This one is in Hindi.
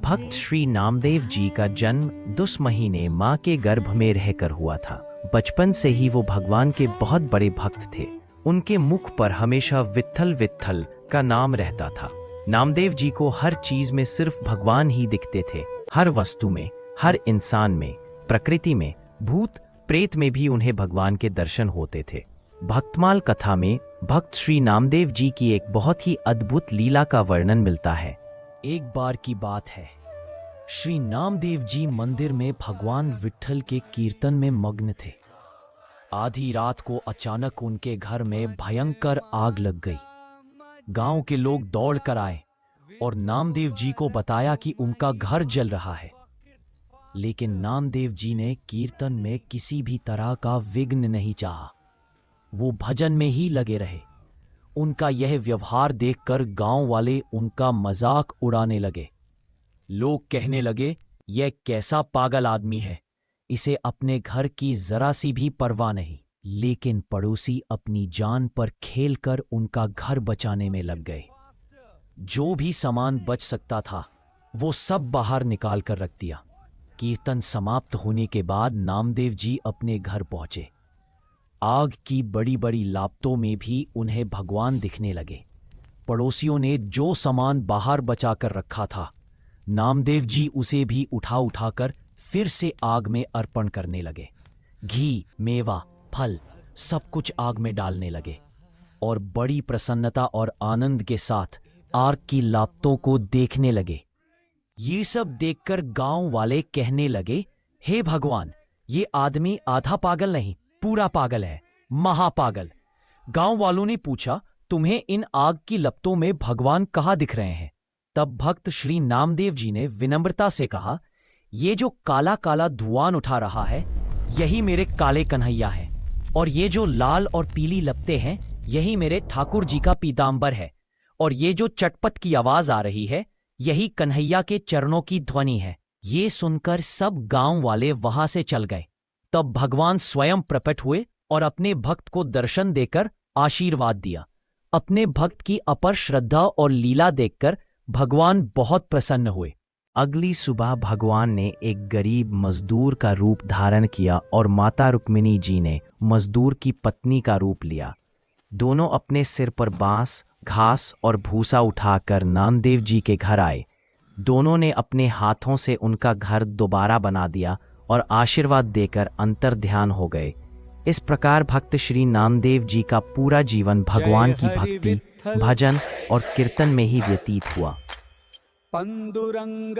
भक्त श्री नामदेव जी का जन्म 10 महीने मां के गर्भ में रहकर हुआ था। बचपन से ही वो भगवान के बहुत बड़े भक्त थे। उनके मुख पर हमेशा विट्ठल विट्ठल का नाम रहता था। नामदेव जी को हर चीज में सिर्फ भगवान ही दिखते थे। हर वस्तु में, हर इंसान में, प्रकृति में, भूत प्रेत में भी उन्हें भगवान के दर्शन होते थे। भक्तमाल कथा में भक्त श्री नामदेव जी की एक बहुत ही अद्भुत लीला का वर्णन मिलता है। एक बार की बात है, श्री नामदेव जी मंदिर में भगवान विट्ठल के कीर्तन में मग्न थे। आधी रात को अचानक उनके घर में भयंकर आग लग गई। गांव के लोग दौड़ कर आए और नामदेव जी को बताया कि उनका घर जल रहा है। लेकिन नामदेव जी ने कीर्तन में किसी भी तरह का विघ्न नहीं चाहा। वो भजन में ही लगे रहे। उनका यह व्यवहार देखकर गांव वाले उनका मजाक उड़ाने लगे। लोग कहने लगे, यह कैसा पागल आदमी है, इसे अपने घर की जरा सी भी परवाह नहीं। लेकिन पड़ोसी अपनी जान पर खेलकर उनका घर बचाने में लग गए। जो भी सामान बच सकता था वो सब बाहर निकाल कर रख दिया। कीर्तन समाप्त होने के बाद नामदेव जी अपने घर पहुंचे। आग की बड़ी बड़ी लापतों में भी उन्हें भगवान दिखने लगे। पड़ोसियों ने जो सामान बाहर बचा कर रखा था, नामदेव जी उसे भी उठा उठाकर फिर से आग में अर्पण करने लगे। घी, मेवा, फल सब कुछ आग में डालने लगे और बड़ी प्रसन्नता और आनंद के साथ आग की लापतों को देखने लगे। ये सब देखकर गांव वाले कहने लगे, हे भगवान, ये आदमी आधा पागल नहीं, पूरा पागल है, महापागल। गांव वालों ने पूछा, तुम्हें इन आग की लपटों में भगवान कहाँ दिख रहे हैं? तब भक्त श्री नामदेव जी ने विनम्रता से कहा, ये जो काला काला धुआं उठा रहा है, यही मेरे काले कन्हैया है, और ये जो लाल और पीली लपटें हैं, यही मेरे ठाकुर जी का पीतांबर है, और ये जो चटपट की आवाज आ रही है, यही कन्हैया के चरणों की ध्वनि है। ये सुनकर सब गांव वाले वहां से चल गए। तब भगवान स्वयं प्रकट हुए और अपने भक्त को दर्शन देकर आशीर्वाद दिया। अपने भक्त की अपर श्रद्धा और लीला देखकर भगवान बहुत प्रसन्न हुए। अगली सुबह भगवान ने एक गरीब मजदूर का रूप धारण किया और माता रुक्मिणी जी ने मजदूर की पत्नी का रूप लिया। दोनों अपने सिर पर बांस, घास और भूसा उठाकर नामदेव जी के घर आए। दोनों ने अपने हाथों से उनका घर दोबारा बना दिया और आशीर्वाद देकर अंतर ध्यान हो गए। इस प्रकार भक्त श्री नामदेव जी का पूरा जीवन भगवान की भक्ति, भजन और कीर्तन में ही व्यतीत हुआ। पंडुरंग